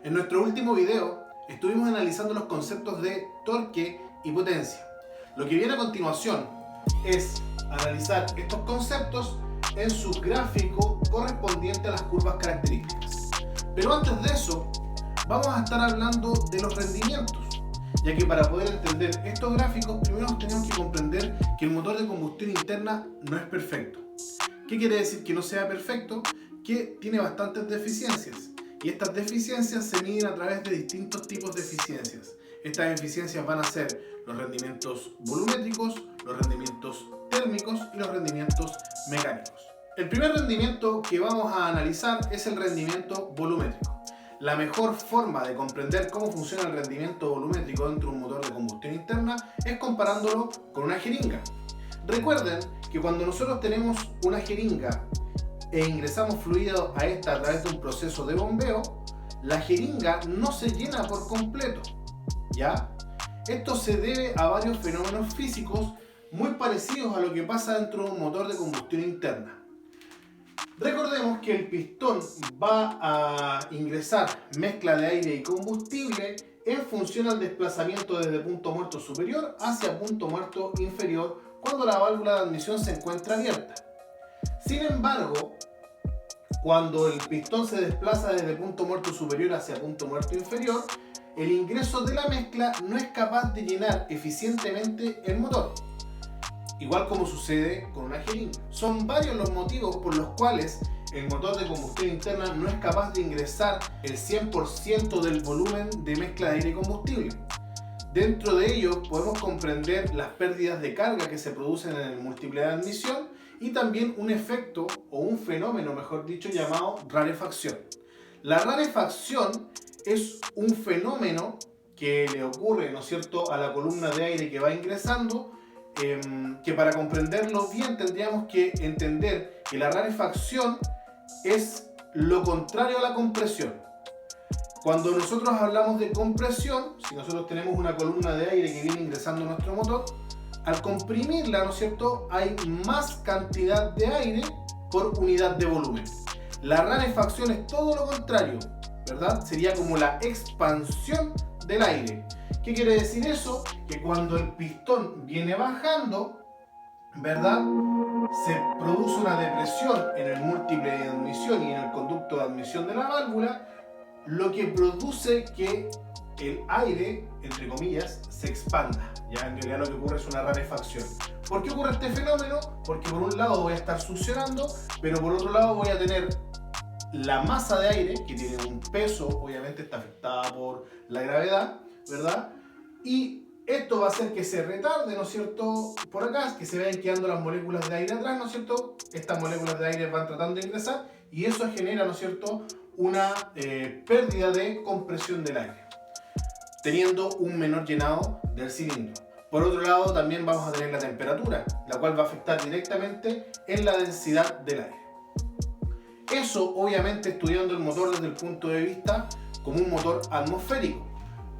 En nuestro último video estuvimos analizando los conceptos de torque y potencia. Lo que viene a continuación es analizar estos conceptos en su gráfico correspondiente a las curvas características. Pero antes de eso, vamos a estar hablando de los rendimientos, ya que para poder entender estos gráficos primero tenemos que comprender que el motor de combustión interna no es perfecto. ¿Qué quiere decir que no sea perfecto? Que tiene bastantes deficiencias, y estas deficiencias se miden a través de distintos tipos de eficiencias. Estas eficiencias van a ser los rendimientos volumétricos, los rendimientos térmicos y los rendimientos mecánicos. El primer rendimiento que vamos a analizar es el rendimiento volumétrico. La mejor forma de comprender cómo funciona el rendimiento volumétrico dentro de un motor de combustión interna es comparándolo con una jeringa. Recuerden que cuando nosotros tenemos una jeringa e ingresamos fluido a esta a través de un proceso de bombeo, la jeringa no se llena por completo, ¿ya? Esto se debe a varios fenómenos físicos muy parecidos a lo que pasa dentro de un motor de combustión interna. Recordemos que el pistón va a ingresar mezcla de aire y combustible en función al desplazamiento desde punto muerto superior hacia punto muerto inferior cuando la válvula de admisión se encuentra abierta. Sin embargo, cuando el pistón se desplaza desde punto muerto superior hacia punto muerto inferior, el ingreso de la mezcla no es capaz de llenar eficientemente el motor, igual como sucede con una jeringa. Son varios los motivos por los cuales el motor de combustión interna no es capaz de ingresar el 100% del volumen de mezcla de aire y combustible. Dentro de ello podemos comprender las pérdidas de carga que se producen en el múltiple de admisión y también un efecto o un fenómeno, mejor dicho, llamado rarefacción. La rarefacción es un fenómeno que le ocurre, ¿no es cierto?, a la columna de aire que va ingresando, que para comprenderlo bien tendríamos que entender que la rarefacción es lo contrario a la compresión. Cuando nosotros hablamos de compresión, si nosotros tenemos una columna de aire que viene ingresando a nuestro motor, al comprimirla, ¿no es cierto?, hay más cantidad de aire por unidad de volumen. La rarefacción es todo lo contrario, ¿verdad? Sería como la expansión del aire. ¿Qué quiere decir eso? Que cuando el pistón viene bajando, ¿verdad?, se produce una depresión en el múltiple de admisión y en el conducto de admisión de la válvula, lo que produce que el aire, entre comillas, se expanda. Ya en realidad lo que ocurre es una rarefacción. ¿Por qué ocurre este fenómeno? Porque por un lado voy a estar succionando, pero por otro lado voy a tener la masa de aire, que tiene un peso, obviamente está afectada por la gravedad, ¿verdad? Y esto va a hacer que se retarde, ¿no es cierto?, por acá, que se vayan quedando las moléculas de aire atrás, ¿no es cierto? Estas moléculas de aire van tratando de ingresar y eso genera, ¿no es cierto?, una pérdida de compresión del aire, teniendo un menor llenado del cilindro. Por otro lado, también vamos a tener la temperatura, la cual va a afectar directamente en la densidad del aire. Eso, obviamente, estudiando el motor desde el punto de vista como un motor atmosférico,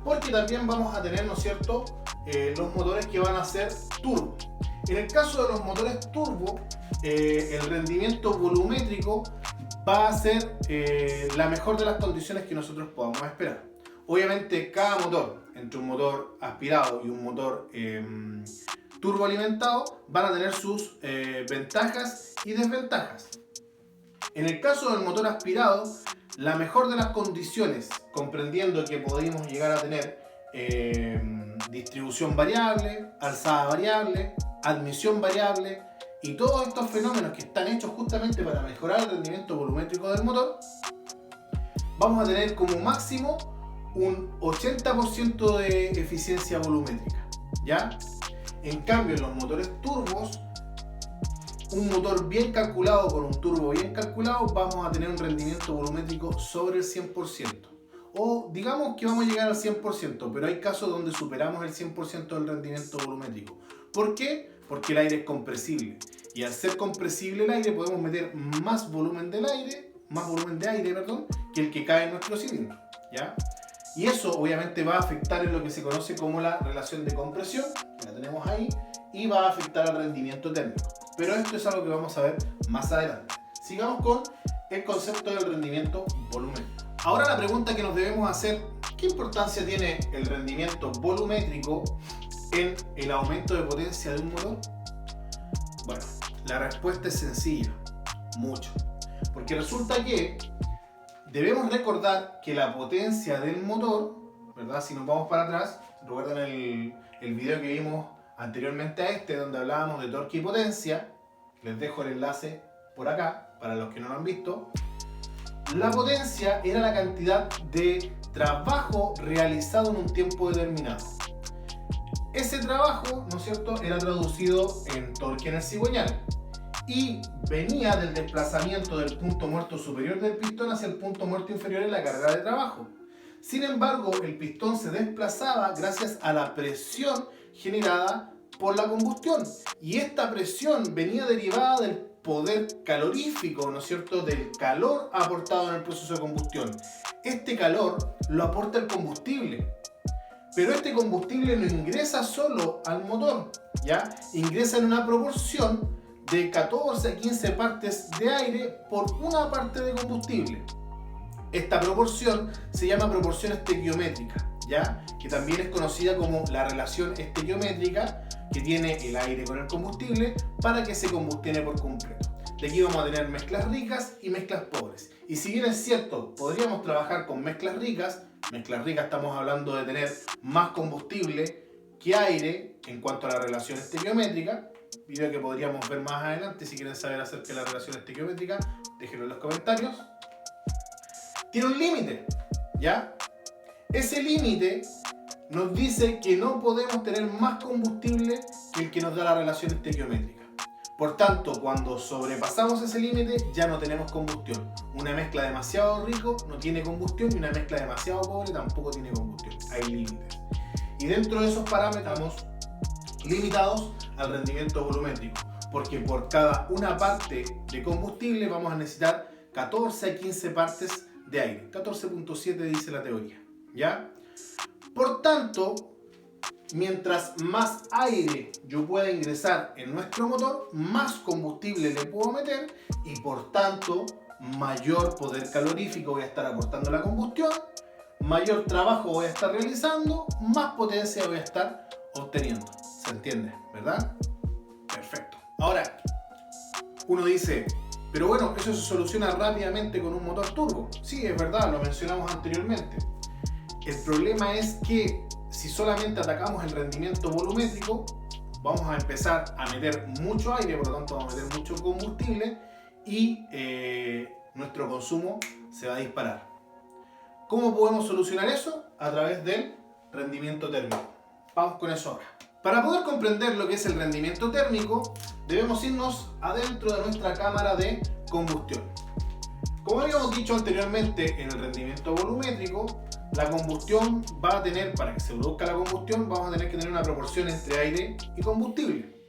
porque también vamos a tener, ¿no es cierto?, los motores que van a ser turbo. En el caso de los motores turbo, el rendimiento volumétrico va a ser la mejor de las condiciones que nosotros podamos esperar. Obviamente cada motor, entre un motor aspirado y un motor turboalimentado, van a tener sus ventajas y desventajas. En el caso del motor aspirado, la mejor de las condiciones, comprendiendo que podemos llegar a tener distribución variable, alzada variable, admisión variable y todos estos fenómenos que están hechos justamente para mejorar el rendimiento volumétrico del motor, vamos a tener como máximo un 80% de eficiencia volumétrica, ¿ya? En cambio, en los motores turbos, un motor bien calculado con un turbo bien calculado, vamos a tener un rendimiento volumétrico sobre el 100%. O digamos que vamos a llegar al 100%, pero hay casos donde superamos el 100% del rendimiento volumétrico. ¿Por qué? Porque el aire es compresible. Y al ser compresible el aire, podemos meter más volumen de aire, que el que cae en nuestro cilindro, ¿ya? Y eso obviamente va a afectar en lo que se conoce como la relación de compresión, que la tenemos ahí, y va a afectar al rendimiento térmico. Pero esto es algo que vamos a ver más adelante. Sigamos con el concepto del rendimiento volumétrico. Ahora la pregunta que nos debemos hacer, ¿qué importancia tiene el rendimiento volumétrico en el aumento de potencia de un motor? Bueno, la respuesta es sencilla, mucho. Porque resulta que debemos recordar que la potencia del motor, ¿verdad? Si nos vamos para atrás, recuerdan el video que vimos anteriormente a este, donde hablábamos de torque y potencia, les dejo el enlace por acá, para los que no lo han visto. La potencia era la cantidad de trabajo realizado en un tiempo determinado. Ese trabajo, ¿no es cierto?, era traducido en torque en el cigüeñal y venía del desplazamiento del punto muerto superior del pistón hacia el punto muerto inferior en la carga de trabajo. Sin embargo, el pistón se desplazaba gracias a la presión generada por la combustión, y esta presión venía derivada del poder calorífico, ¿no es cierto?, del calor aportado en el proceso de combustión. Este calor lo aporta el combustible, pero este combustible no ingresa solo al motor, ¿ya? Ingresa en una proporción de 14 a 15 partes de aire por una parte de combustible. Esta proporción se llama proporción estequiométrica, ¿ya? Que también es conocida como la relación estequiométrica que tiene el aire con el combustible para que se combustione por completo. De aquí vamos a tener mezclas ricas y mezclas pobres. Y si bien es cierto, podríamos trabajar con mezclas ricas estamos hablando de tener más combustible que aire en cuanto a la relación estequiométrica, video que podríamos ver más adelante. Si quieren saber acerca de la relación estequiométrica, déjenlo en los comentarios. Tiene un límite, ¿ya? Ese límite nos dice que no podemos tener más combustible que el que nos da la relación estequiométrica. Por tanto, cuando sobrepasamos ese límite, ya no tenemos combustión. Una mezcla demasiado rico no tiene combustión y una mezcla demasiado pobre tampoco tiene combustión. Hay límites. Y dentro de esos parámetros estamos limitados al rendimiento volumétrico, porque por cada una parte de combustible vamos a necesitar 14 a 15 partes de aire. 14.7 dice la teoría, ¿ya? Por tanto, mientras más aire yo pueda ingresar en nuestro motor, más combustible le puedo meter y por tanto mayor poder calorífico voy a estar aportando a la combustión, mayor trabajo voy a estar realizando, más potencia voy a estar obteniendo. ¿Se entiende? ¿Verdad? Perfecto. Ahora, uno dice, pero bueno, eso se soluciona rápidamente con un motor turbo. Sí, es verdad, lo mencionamos anteriormente. El problema es que si solamente atacamos el rendimiento volumétrico, vamos a empezar a meter mucho aire, por lo tanto vamos a meter mucho combustible y nuestro consumo se va a disparar. ¿Cómo podemos solucionar eso? A través del rendimiento térmico. Vamos con eso ahora. Para poder comprender lo que es el rendimiento térmico, debemos irnos adentro de nuestra cámara de combustión. Como habíamos dicho anteriormente, en el rendimiento volumétrico, la combustión va a tener, para que se produzca la combustión, vamos a tener que tener una proporción entre aire y combustible.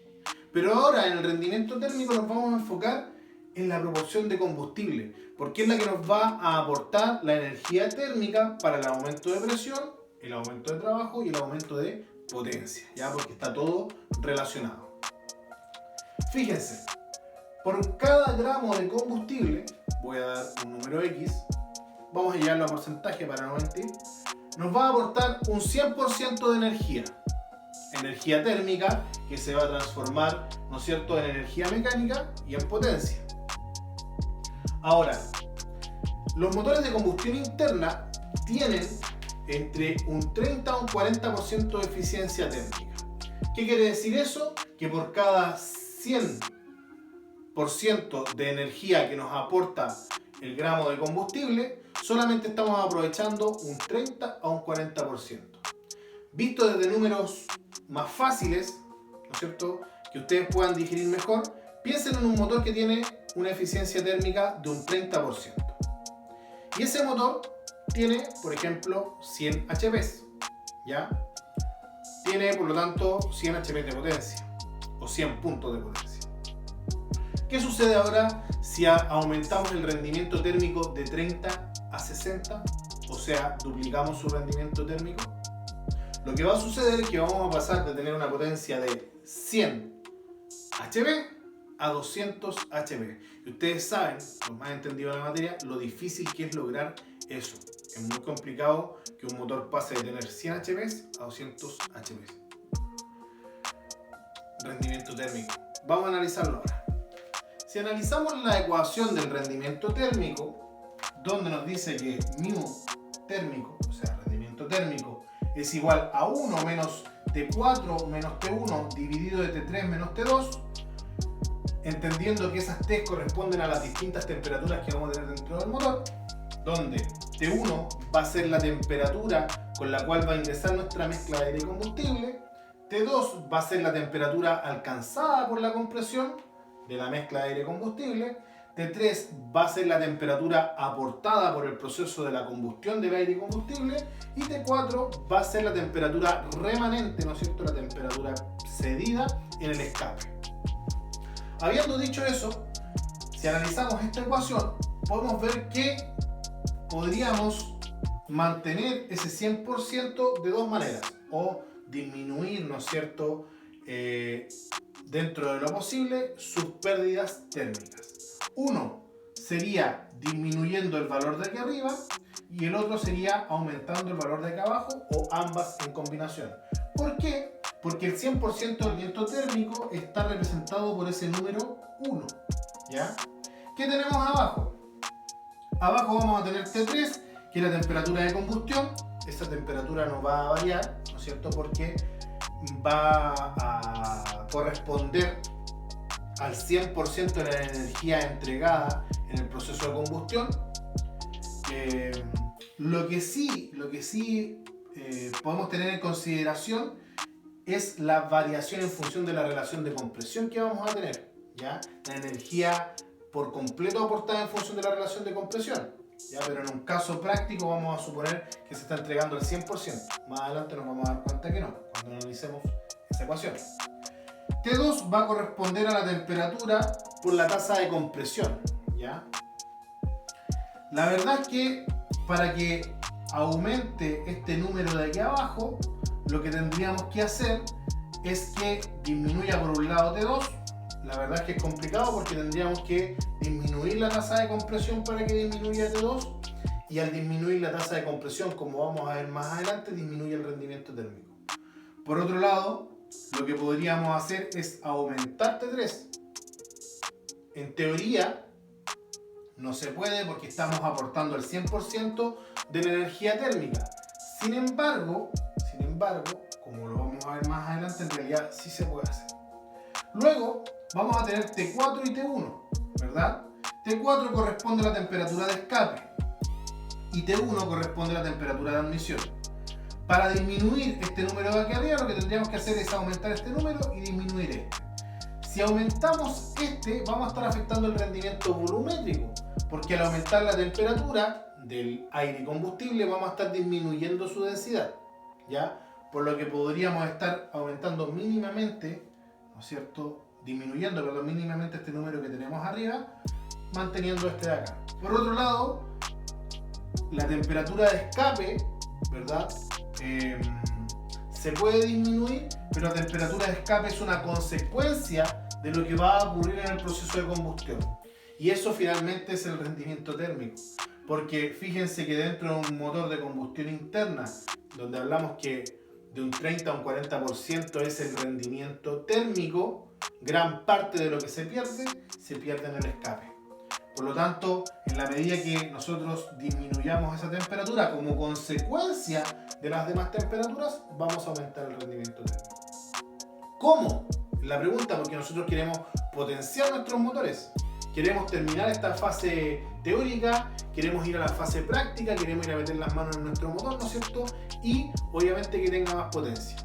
Pero ahora en el rendimiento térmico nos vamos a enfocar en la proporción de combustible, porque es la que nos va a aportar la energía térmica para el aumento de presión, el aumento de trabajo y el aumento de potencia, ¿ya? Porque está todo relacionado. Fíjense, por cada gramo de combustible, voy a dar un número X, vamos a llevarlo a porcentaje para no mentir, nos va a aportar un 100% de energía. Energía térmica que se va a transformar, ¿no es cierto?, en energía mecánica y en potencia. Ahora, los motores de combustión interna tienen entre un 30 a un 40% de eficiencia térmica. ¿Qué quiere decir eso? Que por cada 100% de energía que nos aporta el gramo de combustible, solamente estamos aprovechando un 30 a un 40%. Visto desde números más fáciles, ¿no es cierto?, que ustedes puedan digerir mejor, piensen en un motor que tiene una eficiencia térmica de un 30%. Y ese motor tiene, por ejemplo, 100 HP, ¿ya? Tiene, por lo tanto, 100 HP de potencia, o 100 puntos de potencia. ¿Qué sucede ahora si aumentamos el rendimiento térmico de 30 a 60? O sea, duplicamos su rendimiento térmico. Lo que va a suceder es que vamos a pasar de tener una potencia de 100 HP a 200 HP. Y ustedes saben, los más entendidos de la materia, lo difícil que es lograr eso. Es muy complicado que un motor pase de tener 100 HP a 200 HP. Rendimiento térmico. Vamos a analizarlo ahora. Si analizamos la ecuación del rendimiento térmico, donde nos dice que μ térmico, o sea, rendimiento térmico, es igual a 1 menos T4 menos T1 dividido de T3 menos T2, entendiendo que esas T corresponden a las distintas temperaturas que vamos a tener dentro del motor, donde T1 va a ser la temperatura con la cual va a ingresar nuestra mezcla de aire y combustible, T2 va a ser la temperatura alcanzada por la compresión de la mezcla de aire y combustible, T3 va a ser la temperatura aportada por el proceso de la combustión del aire y combustible, y T4 va a ser la temperatura remanente, ¿no es cierto?, la temperatura cedida en el escape. Habiendo dicho eso, si analizamos esta ecuación, podemos ver que podríamos mantener ese 100% de dos maneras, o disminuir, ¿no es cierto?, dentro de lo posible, sus pérdidas térmicas. Uno sería disminuyendo el valor de aquí arriba y el otro sería aumentando el valor de acá abajo, o ambas en combinación. ¿Por qué? Porque el 100% del viento térmico está representado por ese número 1. ¿Ya? ¿Qué tenemos abajo? Abajo vamos a tener T3, que es la temperatura de combustión. Esa temperatura no va a variar, ¿no es cierto?, porque va a corresponder al 100% de la energía entregada en el proceso de combustión. Lo que sí podemos tener en consideración es la variación en función de la relación de compresión que vamos a tener, ¿ya? La energía por completo aportada en función de la relación de compresión, ¿ya? Pero en un caso práctico vamos a suponer que se está entregando el 100%. Más adelante nos vamos a dar cuenta que no, cuando analicemos esa ecuación. T2 va a corresponder a la temperatura por la tasa de compresión, ¿ya? La verdad es que para que aumente este número de aquí abajo, lo que tendríamos que hacer es que disminuya por un lado T2. La verdad es que es complicado porque tendríamos que disminuir la tasa de compresión para que disminuya T2, y al disminuir la tasa de compresión, como vamos a ver más adelante, disminuye el rendimiento térmico. Por otro lado, lo que podríamos hacer es aumentar T3. En teoría no se puede porque estamos aportando el 100% de la energía térmica. Sin embargo, como lo vamos a ver más adelante, en realidad sí se puede hacer. Luego vamos a tener T4 y T1, ¿verdad? T4 corresponde a la temperatura de escape y T1 corresponde a la temperatura de admisión. Para disminuir este número de aquí arriba, lo que tendríamos que hacer es aumentar este número y disminuir este. Si aumentamos este, vamos a estar afectando el rendimiento volumétrico, porque al aumentar la temperatura del aire y combustible vamos a estar disminuyendo su densidad, ¿ya? Por lo que podríamos estar aumentando mínimamente, ¿no es cierto?, disminuyendo, perdón, mínimamente este número que tenemos arriba, manteniendo este de acá. Por otro lado, la temperatura de escape, ¿verdad?, se puede disminuir, pero la temperatura de escape es una consecuencia de lo que va a ocurrir en el proceso de combustión. Y eso finalmente es el rendimiento térmico. Porque fíjense que dentro de un motor de combustión interna, donde hablamos que de un 30 a un 40% es el rendimiento térmico, gran parte de lo que se pierde en el escape. Por lo tanto, en la medida que nosotros disminuyamos esa temperatura como consecuencia de las demás temperaturas, vamos a aumentar el rendimiento térmico. ¿Cómo? La pregunta, porque nosotros queremos potenciar nuestros motores. Queremos terminar esta fase teórica, queremos ir a la fase práctica, queremos ir a meter las manos en nuestro motor, ¿no es cierto? Y obviamente que tenga más potencia.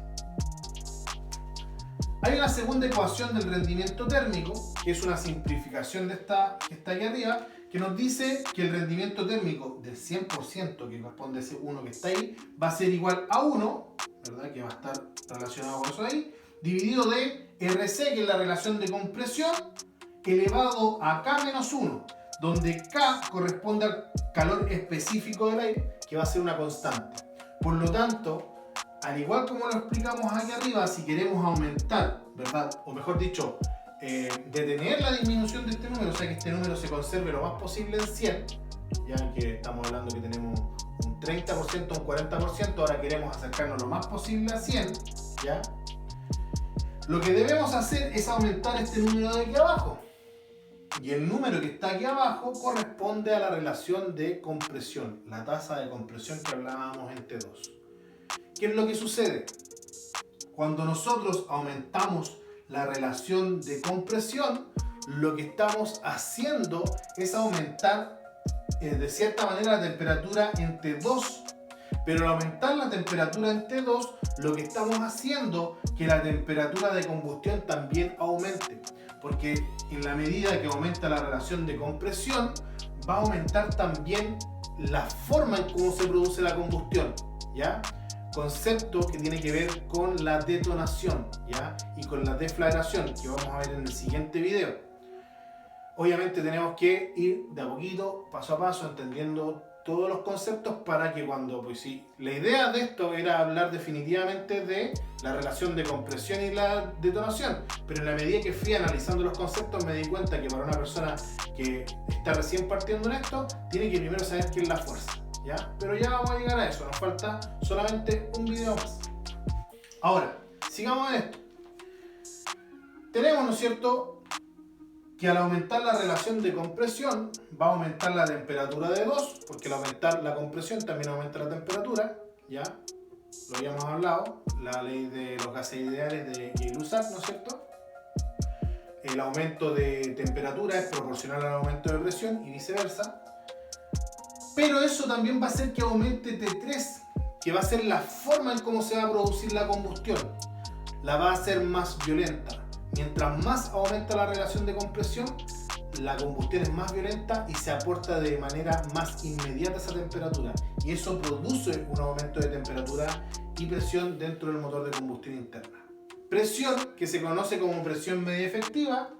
Hay una segunda ecuación del rendimiento térmico, que es una simplificación de esta que está aquí arriba, que nos dice que el rendimiento térmico del 100%, que corresponde a ese 1 que está ahí, va a ser igual a 1, ¿verdad?, que va a estar relacionado con eso ahí, dividido de RC, que es la relación de compresión, elevado a K menos 1, donde K corresponde al calor específico del aire, que va a ser una constante. Por lo tanto, al igual como lo explicamos aquí arriba, si queremos aumentar, ¿verdad?, o mejor dicho, detener la disminución de este número, o sea que este número se conserve lo más posible en 100, ya que estamos hablando que tenemos un 30%, un 40%, ahora queremos acercarnos lo más posible a 100, ¿ya? Lo que debemos hacer es aumentar este número de aquí abajo. Y el número que está aquí abajo corresponde a la relación de compresión, la tasa de compresión que hablábamos en T2. ¿Qué es lo que sucede? Cuando nosotros aumentamos la relación de compresión, lo que estamos haciendo es aumentar de cierta manera la temperatura en T2. Pero al aumentar la temperatura en T2, lo que estamos haciendo es que la temperatura de combustión también aumente. Porque en la medida que aumenta la relación de compresión, va a aumentar también la forma en cómo se produce la combustión, ¿ya? Concepto que tiene que ver con la detonación, ¿ya? Y con la deflagración, que vamos a ver en el siguiente video. Obviamente tenemos que ir de a poquito, paso a paso, entendiendo todos los conceptos para que cuando, pues sí, la idea de esto era hablar definitivamente de la relación de compresión y la detonación, pero en la medida que fui analizando los conceptos me di cuenta que para una persona que está recién partiendo en esto, tiene que primero saber qué es la fuerza, ¿ya? Pero ya vamos a llegar a eso, nos falta solamente un video más. Ahora, sigamos en esto. Tenemos, ¿no es cierto?, que al aumentar la relación de compresión va a aumentar la temperatura de 2, porque al aumentar la compresión también aumenta la temperatura, ¿ya? Lo habíamos hablado, la ley de los gases ideales de Gay-Lussac, ¿no es cierto? El aumento de temperatura es proporcional al aumento de presión y viceversa. Pero eso también va a hacer que aumente T3, que va a ser la forma en cómo se va a producir la combustión. La va a hacer más violenta. Mientras más aumenta la relación de compresión, la combustión es más violenta y se aporta de manera más inmediata esa temperatura. Y eso produce un aumento de temperatura y presión dentro del motor de combustión interna. Presión que se conoce como presión media efectiva,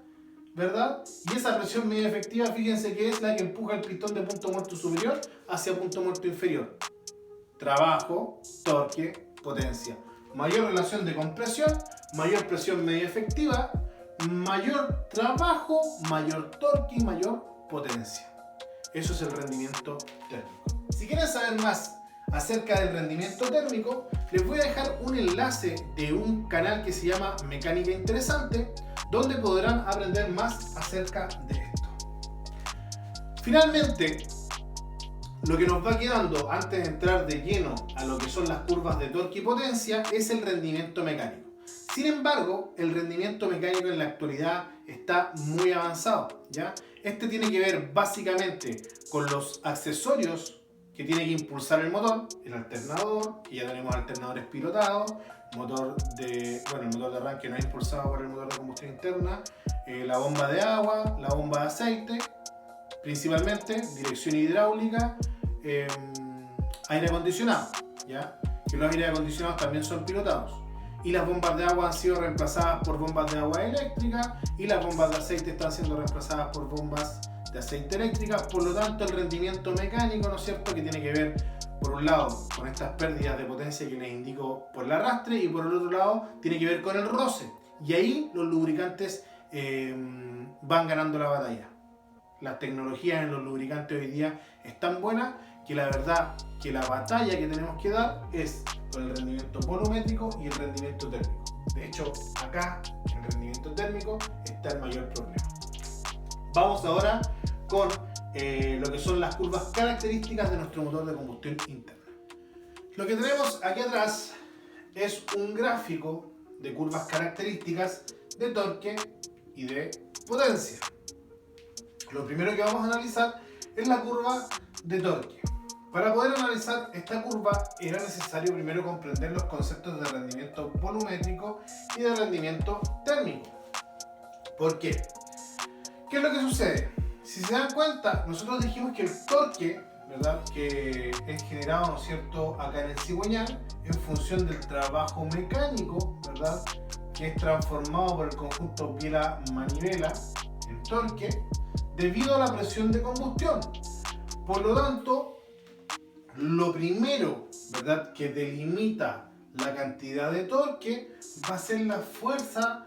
¿verdad? Y esa presión media efectiva, fíjense que es la que empuja el pistón de punto muerto superior hacia punto muerto inferior. Trabajo, torque, potencia. Mayor relación de compresión, mayor presión media efectiva, mayor trabajo, mayor torque y mayor potencia. Eso es el rendimiento térmico. Si quieren saber más acerca del rendimiento térmico, les voy a dejar un enlace de un canal que se llama Mecánica Interesante, donde podrán aprender más acerca de esto. Finalmente, lo que nos va quedando antes de entrar de lleno a lo que son las curvas de torque y potencia es el rendimiento mecánico. Sin embargo, el rendimiento mecánico en la actualidad está muy avanzado, ¿ya? Este tiene que ver básicamente con los accesorios que tiene que impulsar el motor, el alternador, que ya tenemos alternadores pilotados, el motor de arranque no es impulsado por el motor de combustión interna, la bomba de agua, la bomba de aceite, principalmente dirección hidráulica, aire acondicionado, ¿ya? Que los aires acondicionados también son pilotados. Y las bombas de agua han sido reemplazadas por bombas de agua eléctrica y las bombas de aceite están siendo reemplazadas por bombas de aceite eléctricas. Por lo tanto, el rendimiento mecánico, ¿no es cierto?, que tiene que ver, por un lado, con estas pérdidas de potencia que les indico por el arrastre, y por el otro lado, tiene que ver con el roce. Y ahí los lubricantes van ganando la batalla. Las tecnologías en los lubricantes hoy día es tan buena que la verdad que la batalla que tenemos que dar es con el rendimiento volumétrico y el rendimiento térmico. De hecho, acá en el rendimiento térmico está el mayor problema. Vamos ahora con lo que son las curvas características de nuestro motor de combustión interna. Lo que tenemos aquí atrás es un gráfico de curvas características de torque y de potencia. Lo primero que vamos a analizar es la curva de torque. Para poder analizar esta curva era necesario primero comprender los conceptos de rendimiento volumétrico y de rendimiento térmico. ¿Por qué? ¿Qué es lo que sucede? Si se dan cuenta, nosotros dijimos que el torque, ¿verdad?, que es generado, ¿no es cierto?, acá en el cigüeñal en función del trabajo mecánico, ¿verdad?, que es transformado por el conjunto biela-manivela en torque debido a la presión de combustión. Por lo tanto, lo primero, ¿verdad?, que delimita la cantidad de torque va a ser la fuerza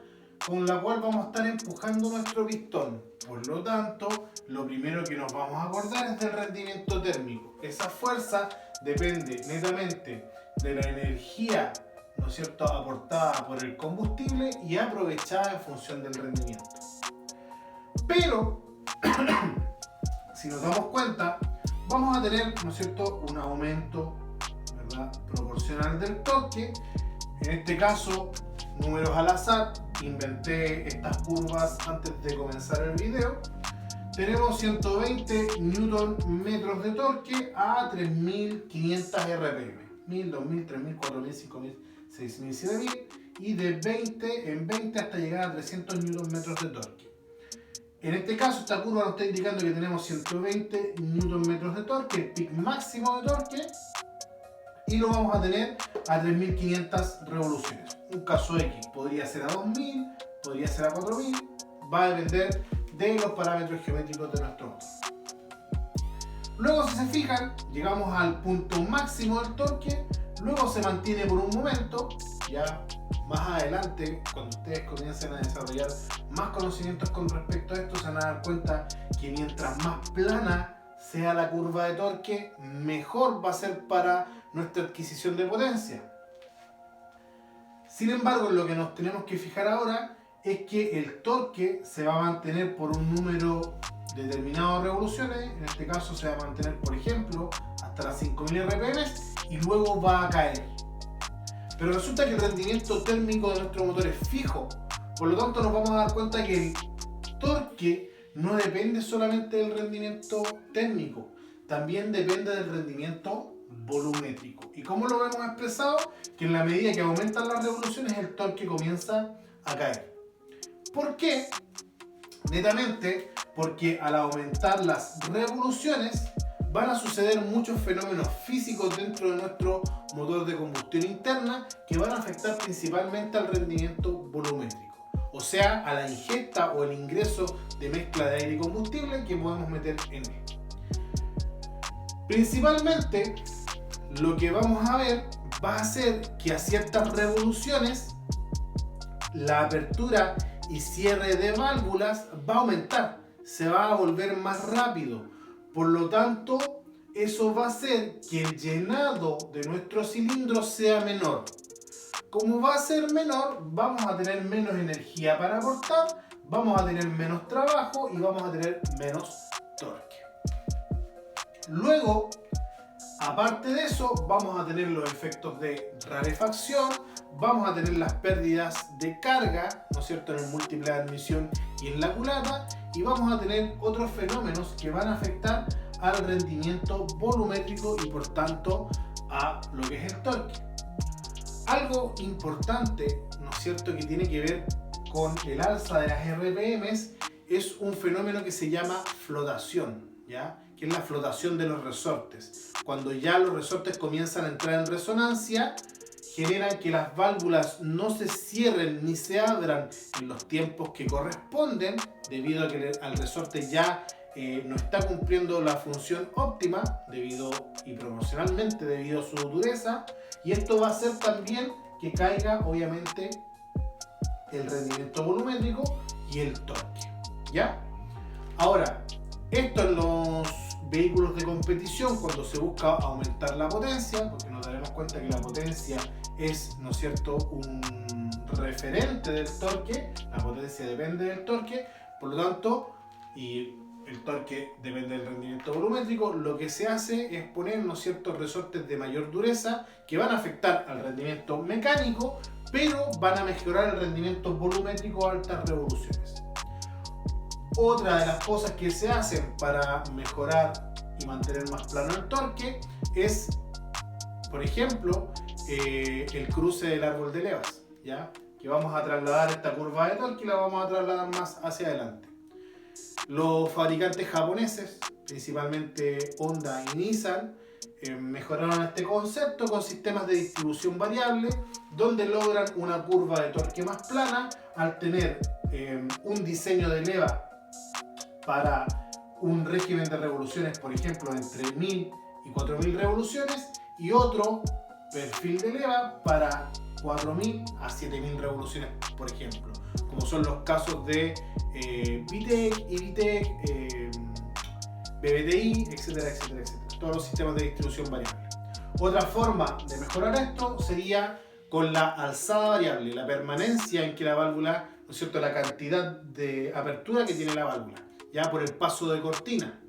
con la cual vamos a estar empujando nuestro pistón. Por lo tanto, lo primero que nos vamos a acordar es del rendimiento térmico. Esa fuerza depende netamente de la energía, ¿no es cierto?, aportada por el combustible y aprovechada en función del rendimiento. Pero, si nos damos cuenta, vamos a tener, ¿no es cierto?, un aumento, ¿verdad?, proporcional del torque. En este caso, números al azar, inventé estas curvas antes de comenzar el video. Tenemos 120 Nm de torque a 3500 RPM. 1000, 2000, 3000, 4000, 5000, 6000, 7000 y de 20 en 20 hasta llegar a 300 Nm de torque. En este caso, esta curva nos está indicando que tenemos 120 Nm de torque, el pic máximo de torque, y lo vamos a tener a 3500 revoluciones. Un caso X podría ser a 2000, podría ser a 4000, va a depender de los parámetros geométricos de nuestro motor. Luego, si se fijan, llegamos al punto máximo del torque, luego se mantiene por un momento. Ya más adelante, cuando ustedes comiencen a desarrollar más conocimientos con respecto a esto, se van a dar cuenta que mientras más plana sea la curva de torque, mejor va a ser para nuestra adquisición de potencia. Sin embargo, lo que nos tenemos que fijar ahora es que el torque se va a mantener por un número determinado de revoluciones. En este caso se va a mantener, por ejemplo, hasta las 5000 RPM y luego va a caer. Pero resulta que el rendimiento térmico de nuestro motor es fijo. Por lo tanto, nos vamos a dar cuenta que el torque no depende solamente del rendimiento térmico, también depende del rendimiento volumétrico. ¿Y cómo lo hemos expresado? Que en la medida que aumentan las revoluciones, el torque comienza a caer. ¿Por qué? Netamente porque al aumentar las revoluciones van a suceder muchos fenómenos físicos dentro de nuestro motor de combustión interna que van a afectar principalmente al rendimiento volumétrico, o sea, a la ingesta o el ingreso de mezcla de aire y combustible que podemos meter en él. Principalmente, lo que vamos a ver va a ser que a ciertas revoluciones la apertura y cierre de válvulas va a aumentar, se va a volver más rápido. Por lo tanto, eso va a hacer que el llenado de nuestro cilindro sea menor. Como va a ser menor, vamos a tener menos energía para aportar, vamos a tener menos trabajo y vamos a tener menos torque. Luego, aparte de eso, vamos a tener los efectos de rarefacción, vamos a tener las pérdidas de carga, ¿no es cierto?, en el múltiple de admisión y en la culata, y vamos a tener otros fenómenos que van a afectar al rendimiento volumétrico y por tanto a lo que es el torque. Algo importante, ¿no es cierto?, que tiene que ver con el alza de las RPMs es un fenómeno que se llama flotación, ¿ya?, que es la flotación de los resortes. Cuando ya los resortes comienzan a entrar en resonancia, generan que las válvulas no se cierren ni se abran en los tiempos que corresponden, debido a que el resorte ya no está cumpliendo la función óptima debido y proporcionalmente debido a su dureza, y esto va a hacer también que caiga obviamente el rendimiento volumétrico y el torque, ¿ya? Ahora, esto en los vehículos de competición, cuando se busca aumentar la potencia, porque nos daremos cuenta que la potencia es, ¿no es cierto?, un referente del torque, la potencia depende del torque, por lo tanto, y el torque depende del rendimiento volumétrico, lo que se hace es poner, ¿no es cierto?, resortes de mayor dureza que van a afectar al rendimiento mecánico, pero van a mejorar el rendimiento volumétrico a altas revoluciones. Otra de las cosas que se hacen para mejorar y mantener más plano el torque es, por ejemplo, el cruce del árbol de levas, ¿ya?, que vamos a trasladar esta curva de torque y la vamos a trasladar más hacia adelante. Los fabricantes japoneses, principalmente Honda y Nissan, mejoraron este concepto con sistemas de distribución variable, donde logran una curva de torque más plana al tener un diseño de leva para un régimen de revoluciones, por ejemplo, entre 1000 y 4000 revoluciones, y otro perfil de leva para 4000 a 7000 revoluciones, por ejemplo. Como como son los casos de VTEC, IVTEC, BBTI, etcétera, etcétera, etcétera. Todos los sistemas de distribución variable. Otra forma de mejorar esto sería con la alzada variable, la permanencia en que la válvula, ¿no es cierto?, la cantidad de apertura que tiene la válvula, ya por el paso de cortina.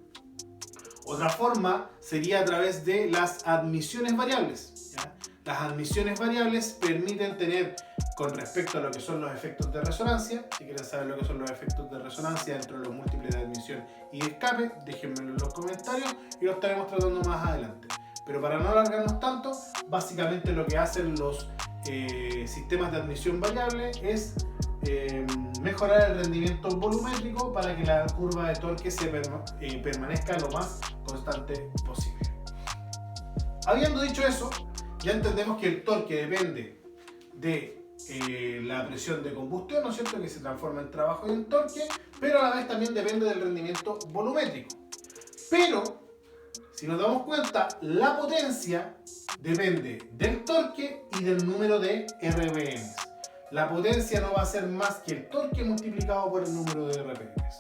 Otra forma sería a través de las admisiones variables, ¿ya? Las admisiones variables permiten tener, con respecto a lo que son los efectos de resonancia, si quieren saber lo que son los efectos de resonancia dentro de los múltiples de admisión y de escape, déjenmelo en los comentarios y lo estaremos tratando más adelante. Pero para no alargarnos tanto, básicamente lo que hacen los sistemas de admisión variable es mejorar el rendimiento volumétrico para que la curva de torque permanezca lo más constante posible. Habiendo dicho eso, ya entendemos que el torque depende de la presión de combustión, ¿no es cierto?, que se transforma en trabajo y en torque, pero a la vez también depende del rendimiento volumétrico. Pero, si nos damos cuenta, la potencia depende del torque y del número de RPMs. La potencia no va a ser más que el torque multiplicado por el número de RPMs.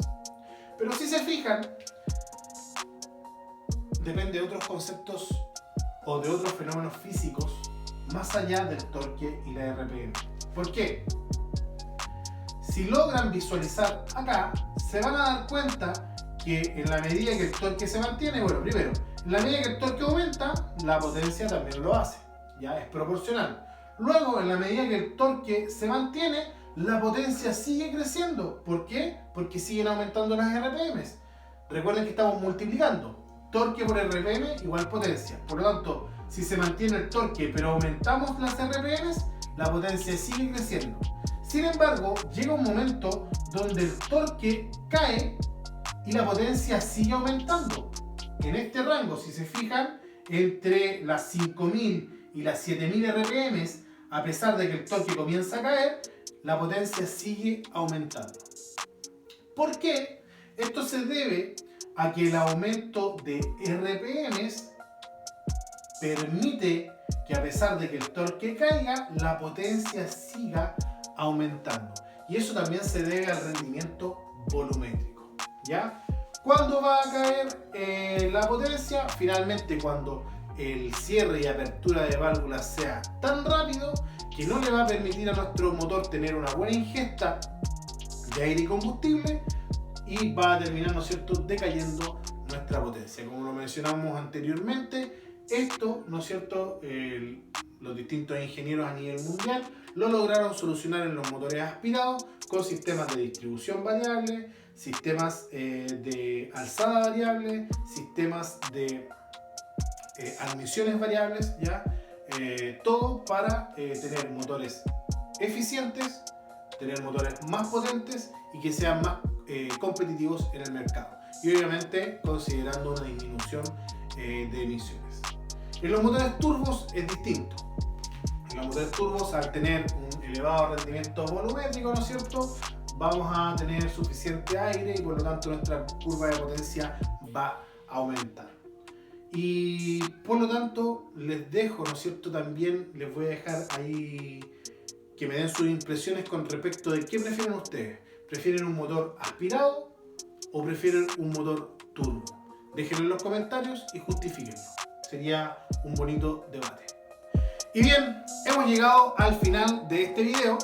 Pero si se fijan, depende de otros conceptos o de otros fenómenos físicos más allá del torque y la RPM. ¿Por qué? Si logran visualizar acá, se van a dar cuenta que en la medida que el torque se mantiene, bueno, primero, en la medida que el torque aumenta, la potencia también lo hace, ya es proporcional. Luego, en la medida que el torque se mantiene, la potencia sigue creciendo. ¿Por qué? Porque siguen aumentando las RPMs. Recuerden que estamos multiplicando. Torque por RPM igual potencia. Por lo tanto, si se mantiene el torque pero aumentamos las RPMs, la potencia sigue creciendo. Sin embargo, llega un momento donde el torque cae y la potencia sigue aumentando. En este rango, si se fijan, entre las 5000 y las 7000 RPMs, a pesar de que el torque comienza a caer, la potencia sigue aumentando. ¿Por qué? Esto se debe a que el aumento de RPMs permite que, a pesar de que el torque caiga, la potencia siga aumentando. Y eso también se debe al rendimiento volumétrico, ¿ya? ¿Cuándo va a caer la potencia? Finalmente, cuando el cierre y apertura de válvulas sea tan rápido que no le va a permitir a nuestro motor tener una buena ingesta de aire y combustible y va a terminar, ¿no es cierto?, decayendo nuestra potencia. Como lo mencionamos anteriormente, esto, ¿no es cierto?, los distintos ingenieros a nivel mundial lo lograron solucionar en los motores aspirados con sistemas de distribución variable, sistemas de alzada variable, sistemas de admisiones variables, ¿ya? Todo para tener motores eficientes, tener motores más potentes y que sean más competitivos en el mercado. Y obviamente considerando una disminución de emisiones. En los motores turbos es distinto. En los motores turbos, al tener un elevado rendimiento volumétrico, ¿no es cierto?, vamos a tener suficiente aire y por lo tanto nuestra curva de potencia va a aumentar. Y por lo tanto les dejo, ¿no es cierto?, también les voy a dejar ahí que me den sus impresiones con respecto de qué prefieren ustedes. ¿Prefieren un motor aspirado o prefieren un motor turbo? Déjenlo en los comentarios y justifíquenlo. Sería un bonito debate. Y bien, hemos llegado al final de este video.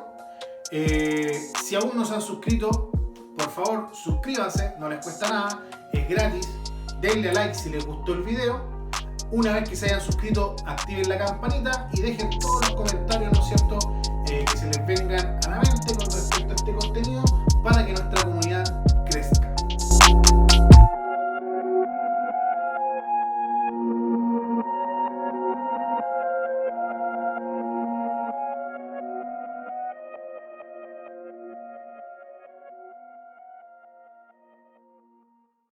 Si aún no se han suscrito, por favor suscríbanse, no les cuesta nada, es gratis. Denle a like si les gustó el video. Una vez que se hayan suscrito, activen la campanita y dejen todos los comentarios, ¿no es cierto?, que se les vengan a la mente con respecto a este contenido para que